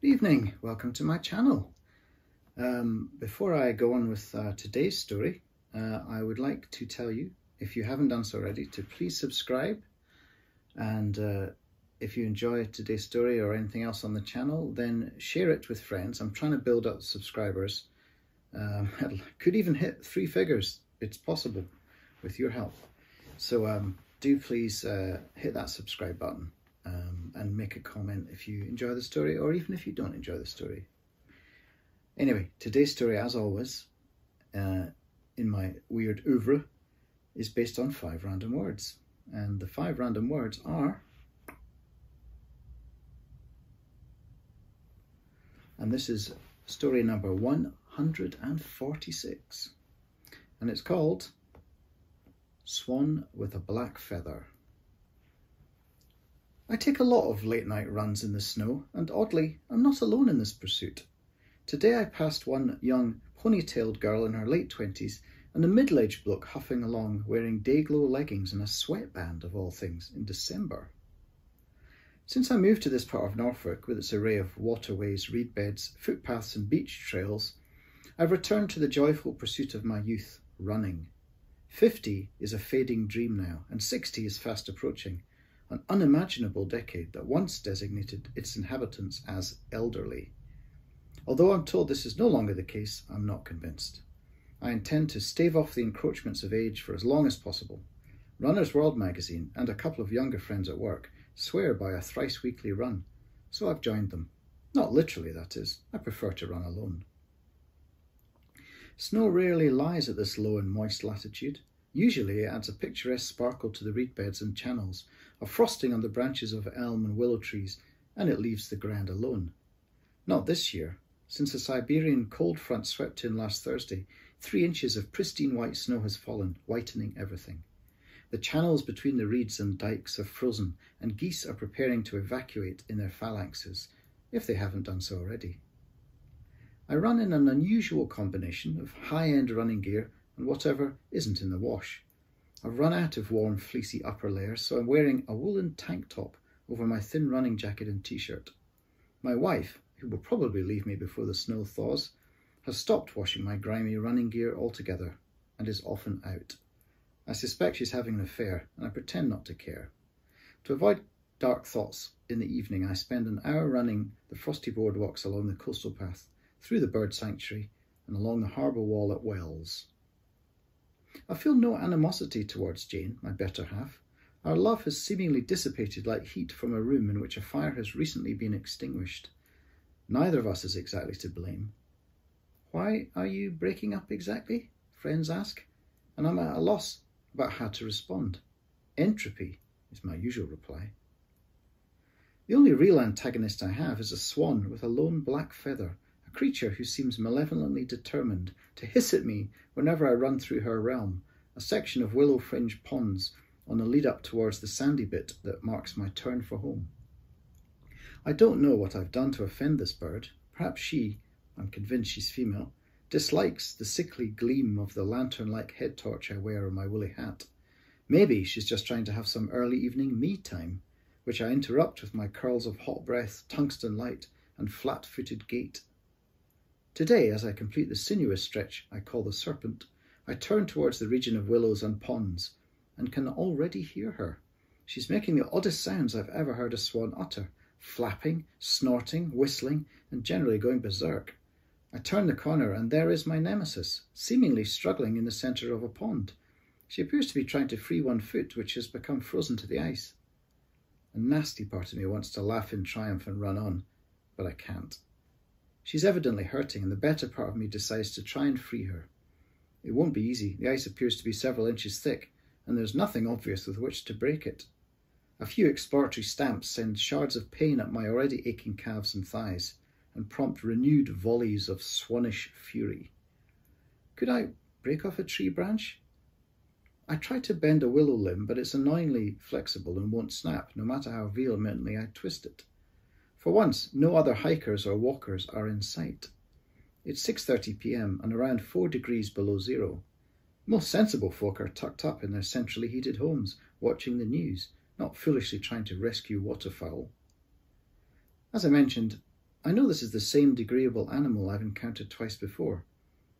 Good evening, welcome to my channel. Before I go on with today's story, I would like to tell you, if you haven't done so already, to please subscribe. And if you enjoy today's story or anything else on the channel, then share it with friends. I'm trying to build up subscribers. Could even hit 3 figures. It's possible with your help. So do please hit that subscribe button. And make a comment if you enjoy the story, or even if you don't enjoy the story. Anyway, today's story, as always, in my weird oeuvre, is based on 5 random words. And the 5 random words are... And this is story number 146. And it's called Swan with a Black Feather. I take a lot of late night runs in the snow, and oddly, I'm not alone in this pursuit. Today I passed one young ponytailed girl in her late 20s and a middle-aged bloke huffing along wearing day-glow leggings and a sweatband of all things in December. Since I moved to this part of Norfolk with its array of waterways, reed beds, footpaths and beach trails, I've returned to the joyful pursuit of my youth, running. 50 is a fading dream now, and 60 is fast approaching. An unimaginable decade that once designated its inhabitants as elderly. Although I'm told this is no longer the case, I'm not convinced. I intend to stave off the encroachments of age for as long as possible. Runner's World magazine and a couple of younger friends at work swear by a thrice-weekly run, so I've joined them. Not literally, that is. I prefer to run alone. Snow rarely lies at this low and moist latitude. Usually it adds a picturesque sparkle to the reed beds and channels, a frosting on the branches of elm and willow trees, and it leaves the ground alone. Not this year. Since a Siberian cold front swept in last Thursday, 3 inches of pristine white snow has fallen, whitening everything. The channels between the reeds and dikes are frozen, and geese are preparing to evacuate in their phalanxes, if they haven't done so already. I run in an unusual combination of high-end running gear and whatever isn't in the wash. I've run out of warm, fleecy upper layers, so I'm wearing a woolen tank top over my thin running jacket and t-shirt. My wife, who will probably leave me before the snow thaws, has stopped washing my grimy running gear altogether and is often out. I suspect she's having an affair, and I pretend not to care. To avoid dark thoughts in the evening, I spend an hour running the frosty boardwalks along the coastal path, through the bird sanctuary, and along the harbour wall at Wells. I feel no animosity towards Jane, my better half. Our love has seemingly dissipated like heat from a room in which a fire has recently been extinguished. Neither of us is exactly to blame. Why are you breaking up exactly? Friends ask, and I'm at a loss about how to respond. Entropy is my usual reply. The only real antagonist I have is a swan with a lone black feather, a creature who seems malevolently determined to hiss at me whenever I run through her realm, a section of willow-fringed ponds on the lead-up towards the sandy bit that marks my turn for home. I don't know what I've done to offend this bird. Perhaps she, I'm convinced she's female, dislikes the sickly gleam of the lantern-like head torch I wear on my woolly hat. Maybe she's just trying to have some early evening me-time, which I interrupt with my curls of hot breath, tungsten light, and flat-footed gait. Today, as I complete the sinuous stretch I call the serpent, I turn towards the region of willows and ponds, and can already hear her. She's making the oddest sounds I've ever heard a swan utter, flapping, snorting, whistling, and generally going berserk. I turn the corner, and there is my nemesis, seemingly struggling in the centre of a pond. She appears to be trying to free one foot, which has become frozen to the ice. A nasty part of me wants to laugh in triumph and run on, but I can't. She's evidently hurting, and the better part of me decides to try and free her. It won't be easy. The ice appears to be several inches thick, and there's nothing obvious with which to break it. A few exploratory stamps send shards of pain up my already aching calves and thighs, and prompt renewed volleys of swannish fury. Could I break off a tree branch? I try to bend a willow limb, but it's annoyingly flexible and won't snap, no matter how vehemently I twist it. For once, no other hikers or walkers are in sight. It's 6:30 p.m. and around 4 degrees below zero. Most sensible folk are tucked up in their centrally heated homes, watching the news, not foolishly trying to rescue waterfowl. As I mentioned, I know this is the same degradable animal I've encountered twice before.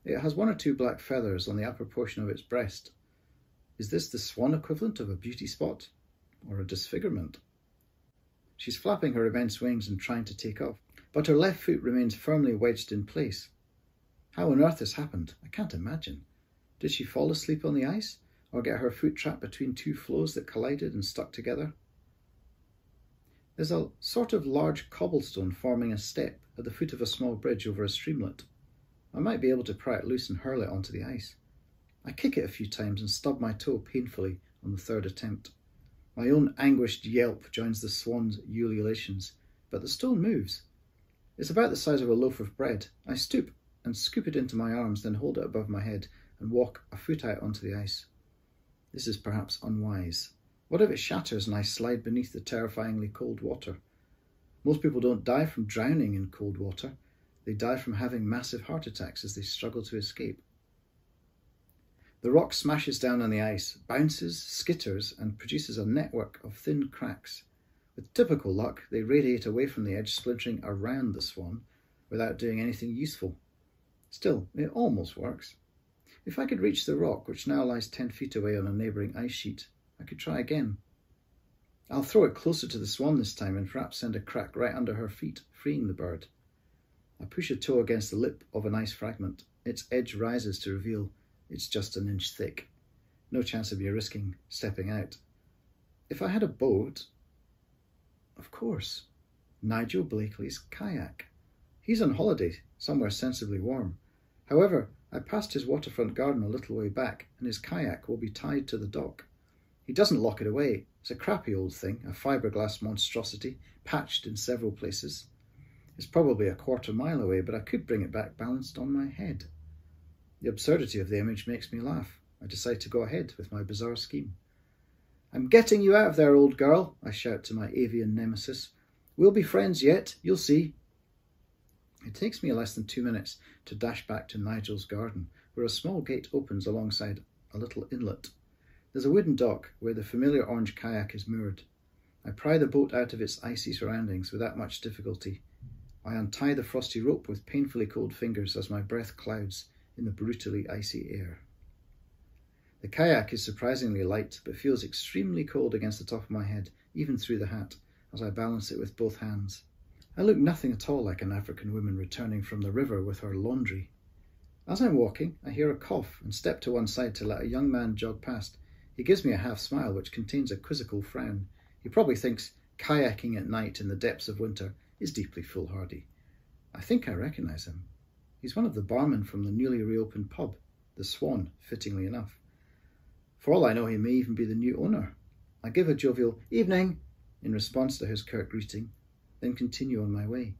It has 1 or 2 black feathers on the upper portion of its breast. Is this the swan equivalent of a beauty spot, or a disfigurement? She's flapping her immense wings and trying to take off, but her left foot remains firmly wedged in place. How on earth this happened, I can't imagine. Did she fall asleep on the ice, or get her foot trapped between 2 floes that collided and stuck together? There's a sort of large cobblestone forming a step at the foot of a small bridge over a streamlet. I might be able to pry it loose and hurl it onto the ice. I kick it a few times and stub my toe painfully on the 3rd attempt. My own anguished yelp joins the swan's ululations, but the stone moves. It's about the size of a loaf of bread. I stoop and scoop it into my arms, then hold it above my head and walk a foot out onto the ice. This is perhaps unwise. What if it shatters and I slide beneath the terrifyingly cold water? Most people don't die from drowning in cold water. They die from having massive heart attacks as they struggle to escape. The rock smashes down on the ice, bounces, skitters, and produces a network of thin cracks. With typical luck, they radiate away from the edge, splintering around the swan without doing anything useful. Still, it almost works. If I could reach the rock, which now lies 10 feet away on a neighbouring ice sheet, I could try again. I'll throw it closer to the swan this time and perhaps send a crack right under her feet, freeing the bird. I push a toe against the lip of an ice fragment. Its edge rises to reveal it's just an inch thick. No chance of you risking stepping out. If I had a boat, of course, Nigel Blakely's kayak. He's on holiday, somewhere sensibly warm. However, I passed his waterfront garden a little way back, and his kayak will be tied to the dock. He doesn't lock it away. It's a crappy old thing, a fibreglass monstrosity, patched in several places. It's probably a quarter mile away, but I could bring it back balanced on my head. The absurdity of the image makes me laugh. I decide to go ahead with my bizarre scheme. "I'm getting you out of there, old girl," I shout to my avian nemesis. "We'll be friends yet, you'll see." It takes me less than 2 minutes to dash back to Nigel's garden, where a small gate opens alongside a little inlet. There's a wooden dock where the familiar orange kayak is moored. I pry the boat out of its icy surroundings without much difficulty. I untie the frosty rope with painfully cold fingers as my breath clouds in the brutally icy air. The kayak is surprisingly light, but feels extremely cold against the top of my head, even through the hat, as I balance it with both hands. I look nothing at all like an African woman returning from the river with her laundry. As I'm walking, I hear a cough and step to one side to let a young man jog past. He gives me a half smile which contains a quizzical frown. He probably thinks kayaking at night in the depths of winter is deeply foolhardy. I think I recognise him. He's one of the barmen from the newly reopened pub, the Swan, fittingly enough. For all I know, he may even be the new owner. I give a jovial "evening" in response to his curt greeting, then continue on my way.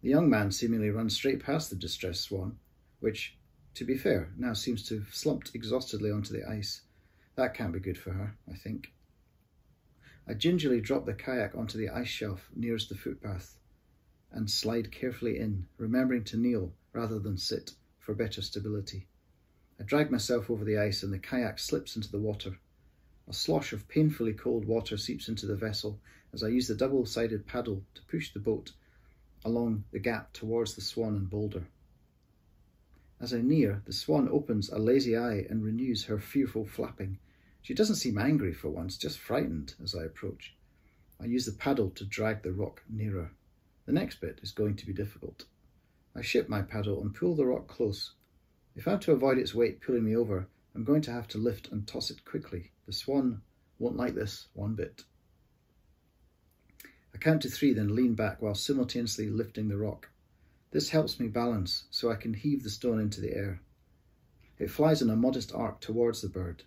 The young man seemingly runs straight past the distressed Swan, which, to be fair, now seems to have slumped exhaustedly onto the ice. That can't be good for her, I think. I gingerly drop the kayak onto the ice shelf nearest the footpath and slide carefully in, remembering to kneel rather than sit for better stability. I drag myself over the ice and the kayak slips into the water. A slosh of painfully cold water seeps into the vessel as I use the double-sided paddle to push the boat along the gap towards the Swan and boulder. As I near, the Swan opens a lazy eye and renews her fearful flapping. She doesn't seem angry for once, just frightened as I approach. I use the paddle to drag the rock nearer. The next bit is going to be difficult. I ship my paddle and pull the rock close. If I'm to avoid its weight pulling me over, I'm going to have to lift and toss it quickly. The Swan won't like this one bit. I count to 3, then lean back while simultaneously lifting the rock. This helps me balance so I can heave the stone into the air. It flies in a modest arc towards the bird.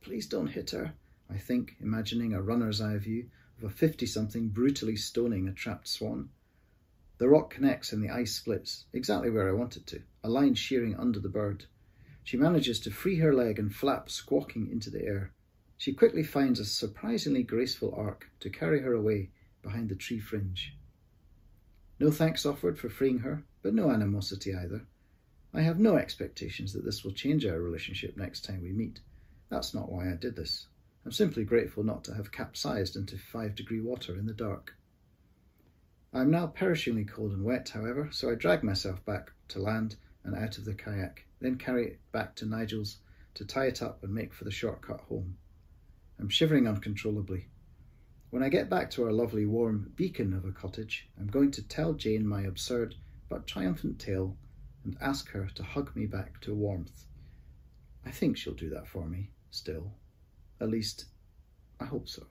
Please don't hit her, I think, imagining a runner's eye view of a 50-something brutally stoning a trapped swan. The rock connects and the ice splits, exactly where I want it to, a line shearing under the bird. She manages to free her leg and flap, squawking into the air. She quickly finds a surprisingly graceful arc to carry her away behind the tree fringe. No thanks offered for freeing her, but no animosity either. I have no expectations that this will change our relationship next time we meet. That's not why I did this. I'm simply grateful not to have capsized into 5-degree water in the dark. I'm now perishingly cold and wet, however, so I drag myself back to land and out of the kayak, then carry it back to Nigel's to tie it up and make for the shortcut home. I'm shivering uncontrollably. When I get back to our lovely warm beacon of a cottage, I'm going to tell Jane my absurd but triumphant tale and ask her to hug me back to warmth. I think she'll do that for me, still. At least, I hope so.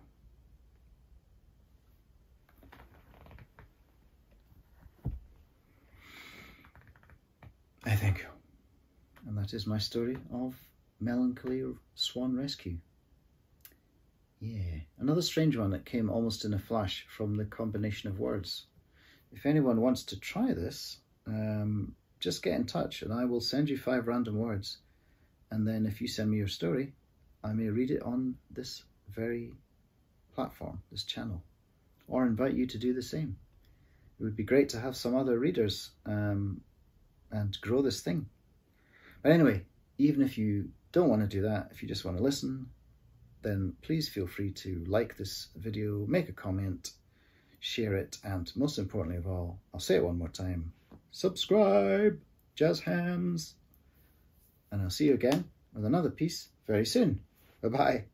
I think. And that is my story of melancholy swan rescue. Yeah, another strange one that came almost in a flash from the combination of words. If anyone wants to try this, just get in touch and I will send you 5 random words. And then if you send me your story, I may read it on this very platform, this channel, or invite you to do the same. It would be great to have some other readers and grow this thing. But anyway, even if you don't want to do that, if you just want to listen, then please feel free to like this video, make a comment, share it, and most importantly of all, I'll say it one more time, subscribe, jazz hands, and I'll see you again with another piece very soon. Bye-bye.